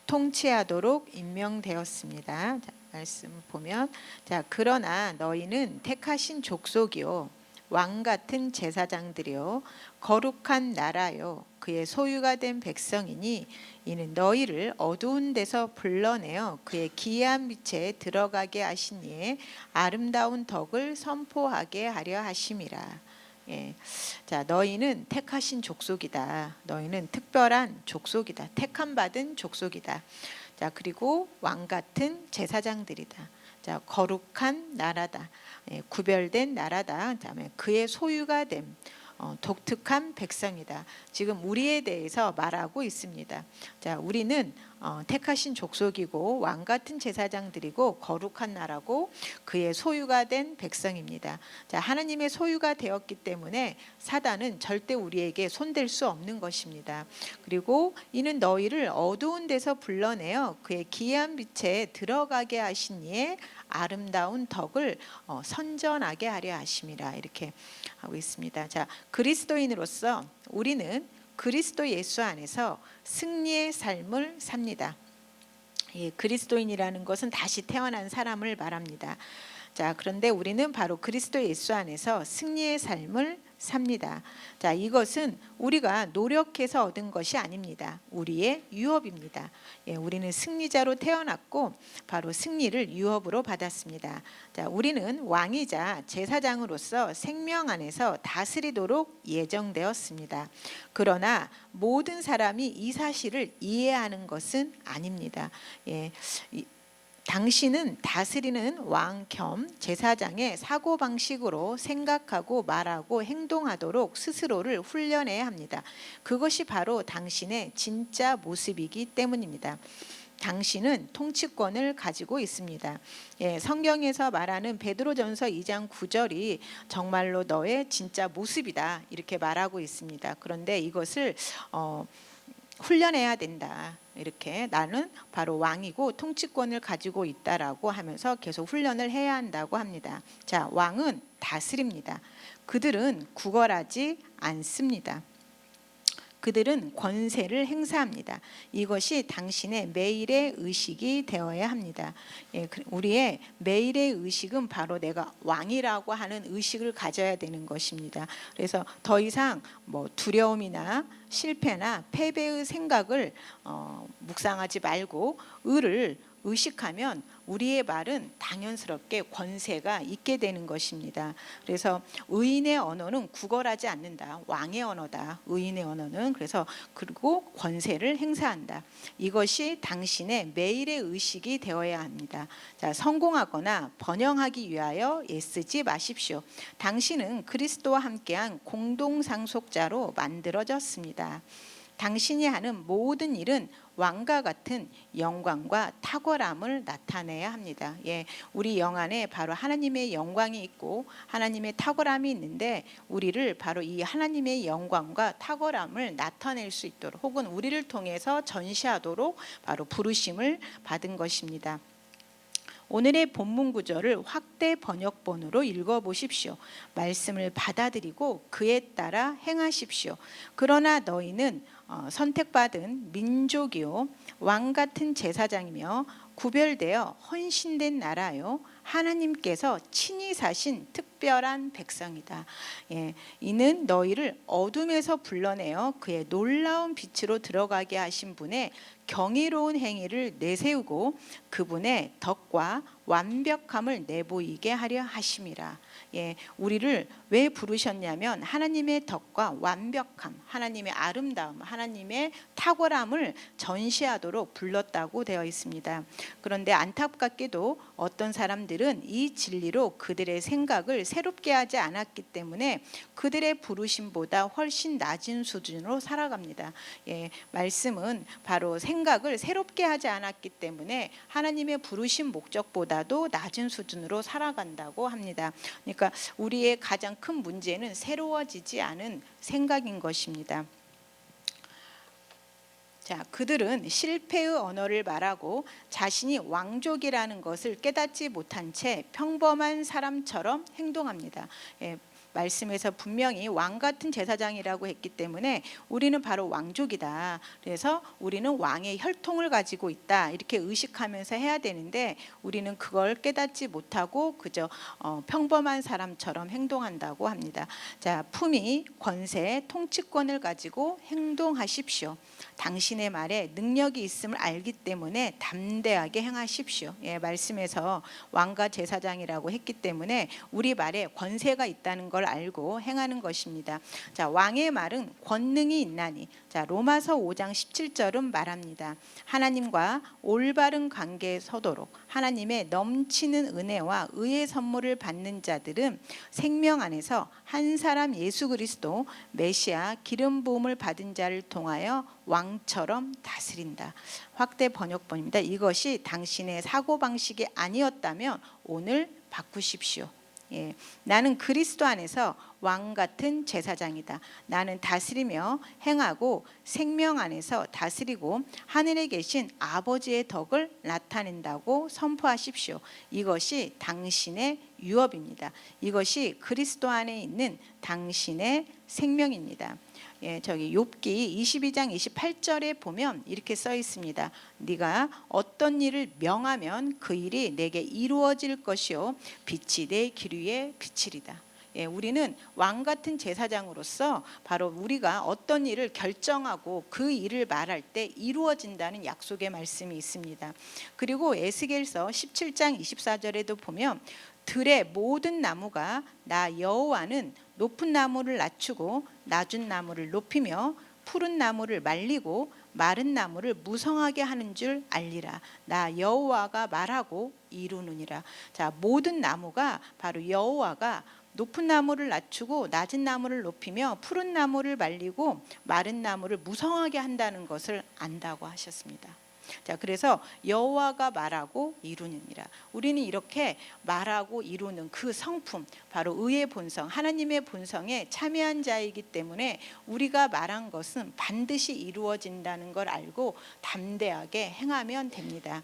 통치하도록 임명되었습니다. 자, 말씀 보면 그러나 너희는 택하신 족속이요 왕 같은 제사장들이요 거룩한 나라요 그의 소유가 된 백성이니 이는 너희를 어두운 데서 불러내어 그의 기이한 빛에 들어가게 하신 이의 아름다운 덕을 선포하게 하려 하심이라. 자, 너희는 택하신 족속이다. 너희는 특별한 족속이다. 택함 받은 족속이다. 자, 그리고 왕 같은 제사장들이다. 자, 거룩한 나라다. 구별된 나라다. 그다음에 그의 소유가 됨. 독특한 백성이다. 지금 우리에 대해서 말하고 있습니다. 자, 우리는 택하신 족속이고 왕 같은 제사장들이고 거룩한 나라고 그의 소유가 된 백성입니다. 자, 하나님의 소유가 되었기 때문에 사단은 절대 우리에게 손댈 수 없는 것입니다. 그리고 이는 너희를 어두운 데서 불러내어 그의 기이한 빛에 들어가게 하신 이의 아름다운 덕을 선전하게 하려 하심이라. 이렇게 하고 있습니다. 자, 그리스도인으로서 우리는 그리스도 예수 안에서 승리의 삶을 삽니다. 그리스도인이라는 것은 다시 태어난 사람을 말합니다. 자, 그런데 우리는 바로 그리스도 예수 안에서 승리의 삶을 삽니다. 자, 이것은 우리가 노력해서 얻은 것이 아닙니다. 우리의 유업입니다. 우리는 승리자로 태어났고 바로 승리를 유업으로 받았습니다. 자, 우리는 왕이자 제사장으로서 생명 안에서 다스리도록 예정되었습니다. 그러나 모든 사람이 이 사실을 이해하는 것은 아닙니다. 당신은 다스리는 왕 겸 제사장의 사고방식으로 생각하고 말하고 행동하도록 스스로를 훈련해야 합니다. 그것이 바로 당신의 진짜 모습이기 때문입니다. 당신은 통치권을 가지고 있습니다. 성경에서 말하는 베드로전서 2장 9절이 정말로 너의 진짜 모습이다 이렇게 말하고 있습니다. 그런데 이것을 훈련해야 된다. 이렇게 나는 바로 왕이고 통치권을 가지고 있다라고 하면서 계속 훈련을 해야 한다고 합니다. 자, 왕은 다스립니다. 그들은 구걸하지 않습니다. 그들은 권세를 행사합니다. 이것이 당신의 매일의 의식이 되어야 합니다. 우리의 매일의 의식은 바로 내가 왕이라고 하는 의식을 가져야 되는 것입니다. 그래서 더 이상 두려움이나 실패나 패배의 생각을 묵상하지 말고 의를 의식하면 우리의 말은 당연스럽게 권세가 있게 되는 것입니다. 그래서 의인의 언어는 구걸하지 않는다. 왕의 언어다. 의인의 언어는 그래서 그리고 권세를 행사한다. 이것이 당신의 매일의 의식이 되어야 합니다. 자, 성공하거나 번영하기 위하여 애쓰지 마십시오. 당신은 그리스도와 함께한 공동상속자로 만들어졌습니다. 당신이 하는 모든 일은 왕과 같은 영광과 탁월함을 나타내야 합니다. 우리 영 안에 바로 하나님의 영광이 있고 하나님의 탁월함이 있는데 우리를 바로 이 하나님의 영광과 탁월함을 나타낼 수 있도록 혹은 우리를 통해서 전시하도록 바로 부르심을 받은 것입니다. 오늘의 본문 구절을 확대 번역본으로 읽어보십시오. 말씀을 받아들이고 그에 따라 행하십시오. 그러나 너희는 선택받은 민족이요 왕 같은 제사장이며 구별되어 헌신된 나라요 하나님께서 친히 사신 특별한 백성이다. 이는 너희를 어둠에서 불러내어 그의 놀라운 빛으로 들어가게 하신 분의 경이로운 행위를 내세우고 그분의 덕과 완벽함을 내보이게 하려 하심이라. 우리를 왜 부르셨냐면 하나님의 덕과 완벽함, 하나님의 아름다움, 하나님의 탁월함을 전시하도록 불렀다고 되어 있습니다. 그런데 안타깝게도 어떤 사람들은 이 진리로 그들의 생각을 새롭게 하지 않았기 때문에 그들의 부르심보다 훨씬 낮은 수준으로 살아갑니다. 말씀은 바로 생각을 새롭게 하지 않았기 때문에 하나님의 부르심 목적보다도 낮은 수준으로 살아간다고 합니다. 그러니까 우리의 가장 큰 문제는 새로워지지 않은 생각인 것입니다. 자, 그들은 실패의 언어를 말하고 자신이 왕족이라는 것을 깨닫지 못한 채 평범한 사람처럼 행동합니다. 말씀에서 분명히 왕 같은 제사장이라고 했기 때문에 우리는 바로 왕족이다. 그래서 우리는 왕의 혈통을 가지고 있다. 이렇게 의식하면서 해야 되는데 우리는 그걸 깨닫지 못하고 그저 평범한 사람처럼 행동한다고 합니다. 자, 품위, 권세, 통치권을 가지고 행동하십시오. 당신의 말에 능력이 있음을 알기 때문에 담대하게 행하십시오. 예, 말씀에서 왕과 제사장이라고 했기 때문에 우리 말에 권세가 있다는 걸 알고 행하는 것입니다. 자, 왕의 말은 권능이 있나니. 자, 로마서 5장 17절은 말합니다. 하나님과 올바른 관계에 서도록 하나님의 넘치는 은혜와 의의 선물을 받는 자들은 생명 안에서 한 사람 예수 그리스도 메시아 기름 부음을 받은 자를 통하여 왕처럼 다스린다. 확대 번역본입니다. 이것이 당신의 사고방식이 아니었다면 오늘 바꾸십시오. 예, 나는 그리스도 안에서 왕 같은 제사장이다. 나는 다스리며 행하고 생명 안에서 다스리고 하늘에 계신 아버지의 덕을 나타낸다고 선포하십시오. 이것이 당신의 유업입니다. 이것이 그리스도 안에 있는 당신의 생명입니다. 예, 저기 욥기 22장 28절에 보면 이렇게 써 있습니다. 네가 어떤 일을 명하면 그 일이 내게 이루어질 것이요 빛이 내 길 위에 비치리다. 예, 우리는 왕 같은 제사장으로서 바로 우리가 어떤 일을 결정하고 그 일을 말할 때 이루어진다는 약속의 말씀이 있습니다. 그리고 에스겔서 17장 24절에도 보면 들의 모든 나무가 나 여호와는 높은 나무를 낮추고 낮은 나무를 높이며 푸른 나무를 말리고 마른 나무를 무성하게 하는 줄 알리라. 나 여호와가 말하고 이루느니라. 자, 모든 나무가 바로 여호와가 높은 나무를 낮추고 낮은 나무를 높이며 푸른 나무를 말리고 마른 나무를 무성하게 한다는 것을 안다고 하셨습니다. 자, 그래서 여호와가 말하고 이루느니라. 우리는 이렇게 말하고 이루는 그 성품, 바로 의의 본성, 하나님의 본성에 참여한 자이기 때문에 우리가 말한 것은 반드시 이루어진다는 걸 알고 담대하게 행하면 됩니다.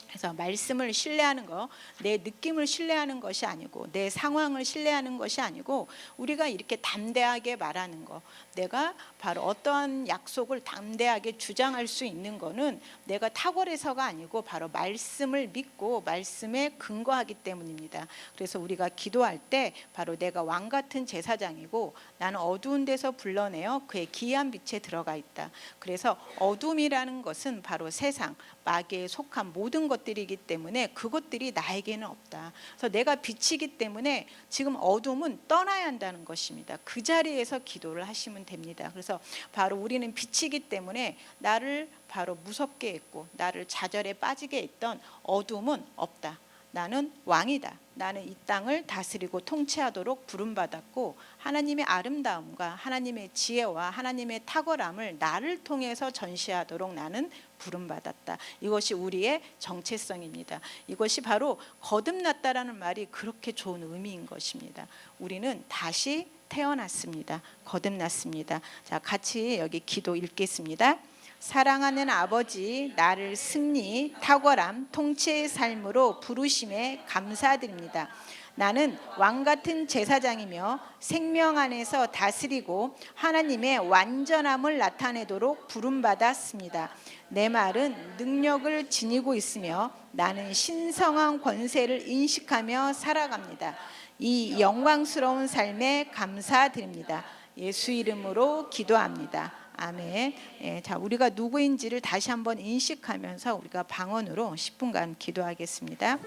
그래서 말씀을 신뢰하는 거, 내 느낌을 신뢰하는 것이 아니고 내 상황을 신뢰하는 것이 아니고 우리가 이렇게 담대하게 말하는 거, 내가 바로 어떠한 약속을 담대하게 주장할 수 있는 거는 내가 탁월해서가 아니고 바로 말씀을 믿고 말씀에 근거하기 때문입니다. 그래서 우리가 기도할 때 바로 내가 왕 같은 제사장이고 나는 어두운 데서 불러내어 그의 기이한 빛에 들어가 있다. 그래서 어둠이라는 것은 바로 세상, 마귀에 속한 모든 것들이기 때문에 그것들이 나에게는 없다. 그래서 내가 빛이기 때문에 지금 어둠은 떠나야 한다는 것입니다. 그 자리에서 기도를 하시면 됩니다. 그래서 바로 우리는 빛이기 때문에 나를 바로 무섭게 했고 나를 좌절에 빠지게 했던 어둠은 없다. 나는 왕이다. 나는 이 땅을 다스리고 통치하도록 부름받았고 하나님의 아름다움과 하나님의 지혜와 하나님의 탁월함을 나를 통해서 전시하도록 나는 부름받았다. 이것이 우리의 정체성입니다. 이것이 바로 거듭났다라는 말이 그렇게 좋은 의미인 것입니다. 우리는 다시 태어났습니다. 거듭났습니다. 자, 같이 여기 기도 읽겠습니다. 사랑하는 아버지, 나를 승리, 탁월함, 통치의 삶으로 부르심에 감사드립니다. 나는 왕같은 제사장이며 생명 안에서 다스리고 하나님의 완전함을 나타내도록 부름받았습니다. 내 말은 능력을 지니고 있으며 나는 신성한 권세를 인식하며 살아갑니다. 이 영광스러운 삶에 감사드립니다. 예수 이름으로 기도합니다. 아멘. 예, 자, 우리가 누구인지를 다시 한번 인식하면서 우리가 방언으로 10분간 기도하겠습니다.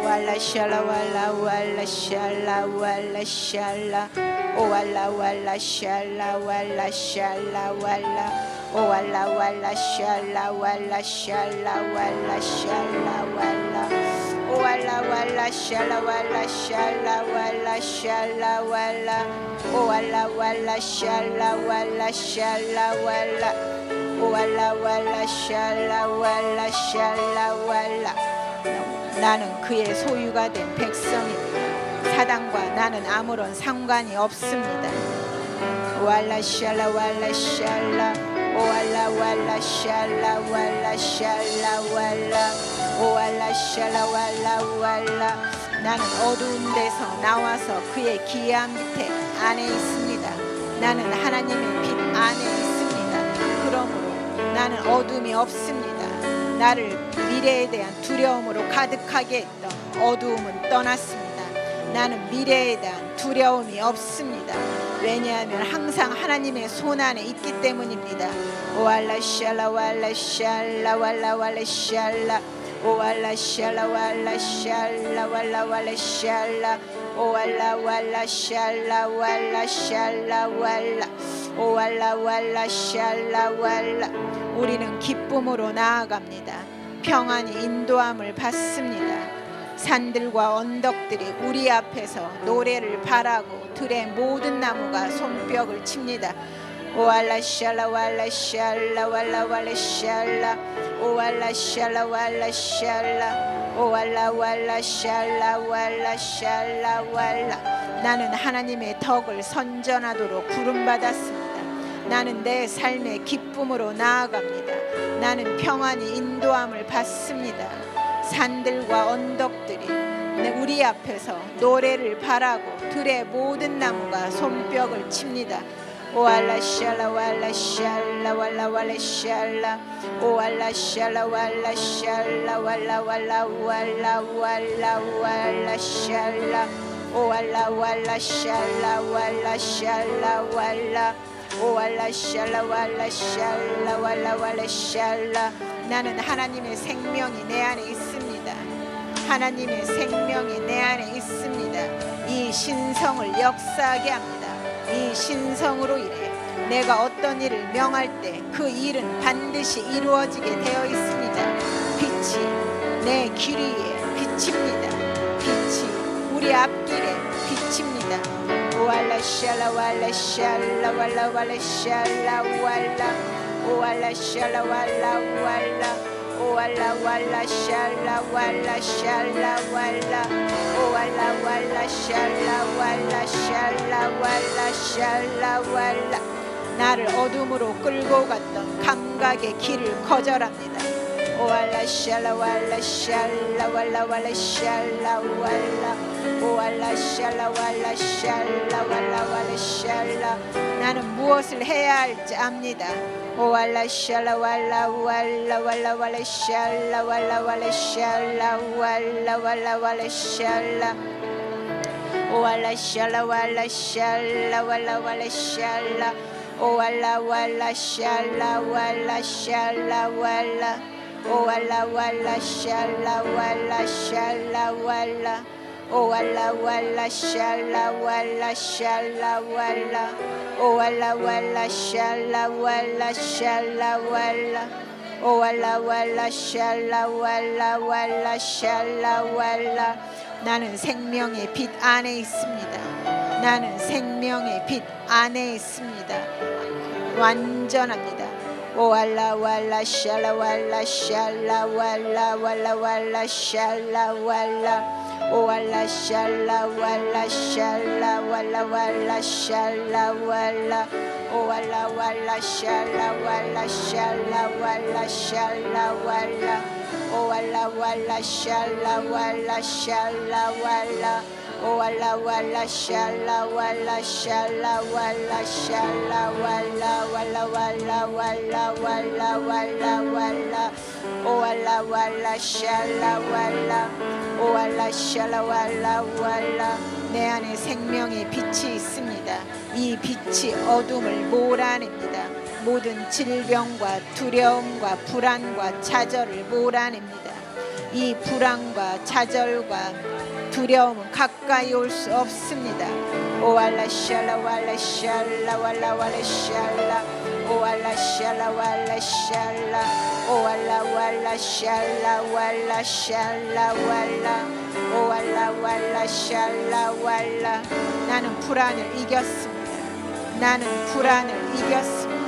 왈라 샬라 왈라 왈라 샬라 왈라 샬라 오왈라 왈라 샬라 왈라 샬라 왈라 오왈라 왈라 샬라 왈라 샬라 왈라 샬라 왈라 오왈라 왈라 샬라 왈라 샬라 왈라 샬라 왈라 오왈라 왈라 샬라 왈라 샬라 왈라 오왈라 왈라 샬라 왈라 샬라 왈라 나는 그의 소유가 된 백성입니다. 사단과 나는 아무런 상관이 없습니다. 왈라 샬라 왈라 샬라 오왈라 왈라 샬라 왈라 샬라 왈라 오왈라 샬라 왈라 왈라 나는 어두운 데서 나와서 그의 기이한 밑에 안에 있습니다. 나는 하나님의 빛 안에 있습니다. 그러므로 나는 어둠이 없습니다. 나를 미래에 대한 두려움으로 가득하게 했던 어두움은 떠났습니다. 나는 미래에 대한 두려움이 없습니다. 왜냐하면 항상 하나님의 손 안에 있기 때문입니다. 오알라 샬라 왈라 샬라 왈라 왈라 샬라 오알라 샬라 왈라 샬라 왈라 왈라 샬라 오알라 왈라 샬라 왈라 샬라 왈라 오알라 왈라 샬라 왈라. 우리는 기쁨으로 나아갑니다. 평안히 인도함을 받습니다. 산들과 언덕들이 우리 앞에서 노래를 바라고 들의 모든 나무가 손뼉을 칩니다. 오알라 샬라 왈라 샬라 왈라 왈라 샬라 오알라 샬라 왈라 샬라 오알라 왈라 샬라 왈라 샬라 왈라. 나는 하나님의 덕을 선전하도록 부름받았습니다. 나는 내 삶의 기쁨으로 나아갑니다. 나는 평안히 인도함을 받습니다. 산들과 언덕들이 우리 앞에서 노래를 바라고 들의 모든 나무가 손뼉을 칩니다. 오알라 샬라 왈라 샬라 왈라 왈라 샬라 오알라 샬라 왈라 샬라 왈라 왈라 왈라 왈라 왈라 샬라 오알라 왈라 샬라 왈라 샬라 왈라 오알라 샬라 왈라 샬라 왈라 왈라 샬라. 나는 하나님의 생명이 내 안에 있습니다. 하나님의 생명이 내 안에 있습니다. 이 신성을 역사하게 합니다. 이 신성으로 인해 내가 어떤 일을 명할 때 그 일은 반드시 이루어지게 되어 있습니다. 빛이 내 길 위에 비칩니다. 빛이 우리 앞길에 비칩니다. 오알라 샬라 왈라 샬라 왈라 왈라 샬라 왈라 오알라 샬라 왈라 왈라 오알라 왈라 샬라 왈라 샬라 왈라 오알라 왈라 샬라 왈라 샬라 왈라 샬라 왈라. 나를 어둠으로 끌고 갔던 감각의 길을 거절합니다. 오알라 샬라 왈라 샬라 왈라 왈라 샬라 왈라 오알라 샬라 왈라 샬라 왈라 왈라 샬라. 나는 무엇을 해야 할지 압니다. 오알라 샬라 왈라 왈라 왈라 왈라 샬라 왈라 왈라 샬라 왈라 왈라 왈라 샬라 오알라 샬라 왈라 샬라 왈라 왈라 샬라 오알라 왈라 샬라 왈라 샬라 왈라 오알라 왈라 샬라 왈라 샬라 왈라 오알라 왈라 샬라 왈라 샬라 왈라 오알라 왈라 샬라 왈라 샬라 왈라 오알라 왈라 샬라 왈라 왈라 샬라 왈라. 나는 생명의 빛 안에 있습니다. 나는 생명의 빛 안에 있습니다. 완전합니다. 오알라 왈라 샬라 왈라 샬라 왈라 왈라 왈라 샬라 왈라 오알라 샬라 왈라 샬라 왈라 왈라 샬라 왈라 오알라 왈라 샬라 왈라 샬라 왈라 샬라 왈라 오알라 왈라 샬라 왈라 샬라 왈라 오알라 왈라 샬라 왈라 샬라 왈라 샬라 왈라 왈라 왈라 왈라 왈라 왈라 왈라 오알라 왈라 샬라 왈라 오알라 샬라 왈라 왈라. 내 안에 생명의 빛이 있습니다. 이 빛이 어둠을 몰아냅니다. 모든 질병과 두려움과 불안과 좌절을 몰아냅니다. 이 불안과 좌절과 두려움은 가까이 올 수 없습니다. 오알라 샬라 왈라 샬라 왈라 왈라 샬라 오알라 샬라 왈라 샬라 오알라 왈라 샬라 왈라 샬라 왈라 오알라 왈라 샬라 왈라. 나는 불안을 이겼습니다. 나는 불안을 이겼습니다.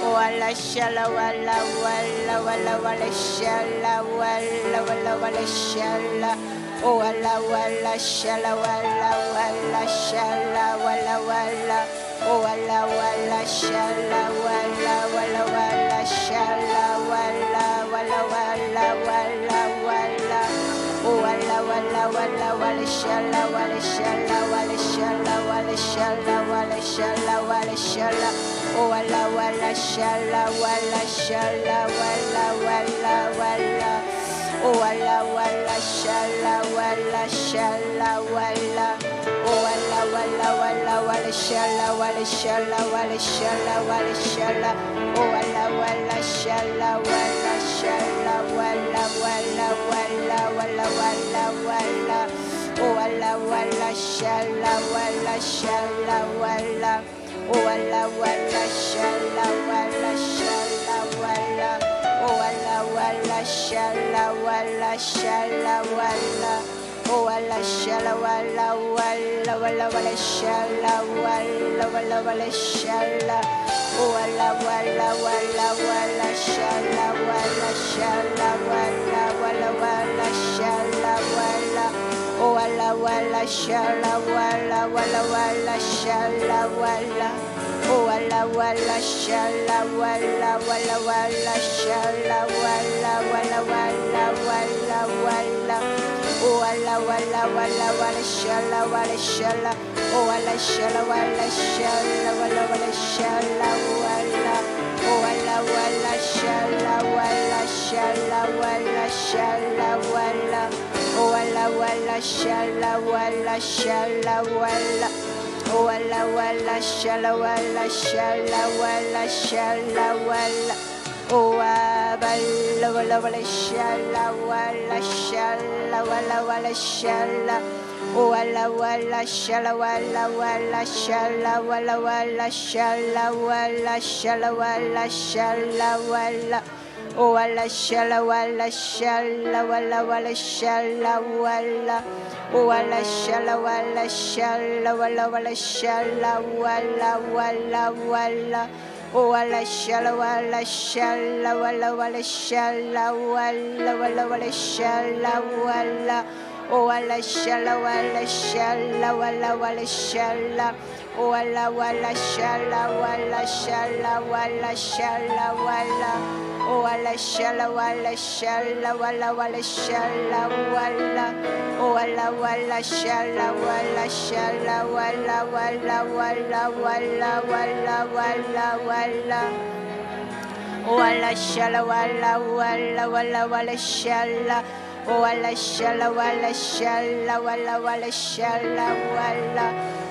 오알라 샬라 왈라 왈라 왈라 왈라 샬라 왈라 왈라 왈라 샬라 오알라 왈라 샬라 왈라 왈라 샬라 왈라 왈라 오알라 왈라 샬라 왈라 왈라 왈라 샬라 왈라 왈라 왈라 왈라 왈라 오알라 왈라 walla walla walla shala walla shala walla shala walla shala walla shala walla shala oh walla walla shala walla shala walla walla walla oh walla walla shala walla shala walla oh walla walla walla walla shala walla shala walla shala walla shala oh walla walla shala walla shala walla walla walla walla walla walla oh walla walla shala walla shala walla oh walla walla shala walla shala walla oh walla walla shala walla shala walla oh walla shala walla walla walla walla shala walla walla walla shala oh walla walla walla walla shala walla shala walla walla walla shala walla oh walla walla shala walla walla walla shala walla oh walla walla shala walla walla walla shala walla walla walla walla walla oh walla walla walla walla shala walla shala oh walla shala walla shala walla walla shala walla oh walla walla shala walla shala walla shala walla oh walla walla shala walla shala walla oh walla walla shala walla shala walla shala walla oh walla walla walla shala walla shala walla walla shala oh walla walla shala walla walla shala walla walla shala walla shala walla shala walla oh walla shala walla shala walla walla shala walla oh walla shala walla shala walla walla shala walla walla walla oh walla shala walla shala walla walla shala walla walla walla shala walla oh walla shala walla shala walla walla shala oh walla walla shala walla shala walla shala walla oh walla shala walla shala walla walla shala walla oh walla walla shala walla shala walla walla walla walla walla walla walla oh walla shala walla walla walla walla shala oh walla shala walla shala walla walla shala walla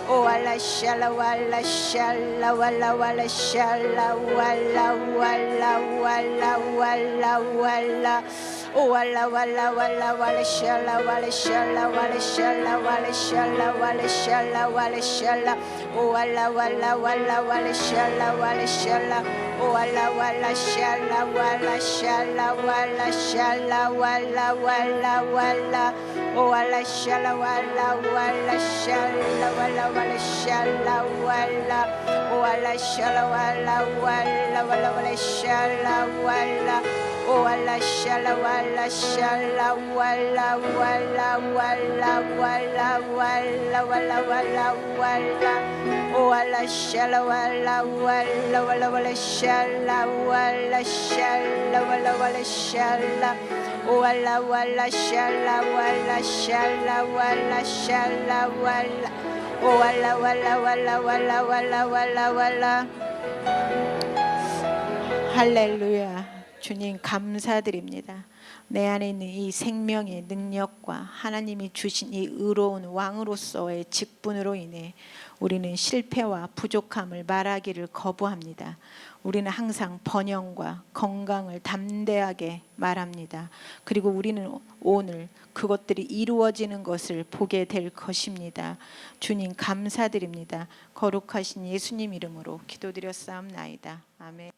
oh walla shala walla shala walla walla shala walla walla walla walla walla oh walla walla walla walla shala walla shala walla shala walla shala walla shala walla shala oh walla walla walla walla shala walla shala oh walla walla shala walla shala walla shala walla walla walla oh walla shala walla walla shala walla walla shala walla oh walla shala walla walla walla walla shala walla oh walla shala walla shala walla walla walla walla walla walla walla walla oh walla shala walla walla walla walla shala walla shala walla walla shala oh walla walla shala walla shala walla shala walla oh walla walla walla walla walla walla walla 할렐루야. 주님 감사드립니다. 내 안에 있는 이 생명의 능력과 하나님이 주신 이 의로운 왕으로서의 직분으로 인해 우리는 실패와 부족함을 말하기를 거부합니다. 우리는 항상 번영과 건강을 담대하게 말합니다. 그리고 우리는 오늘 그것들이 이루어지는 것을 보게 될 것입니다. 주님 감사드립니다. 거룩하신 예수님 이름으로 기도드렸사옵나이다. 아멘.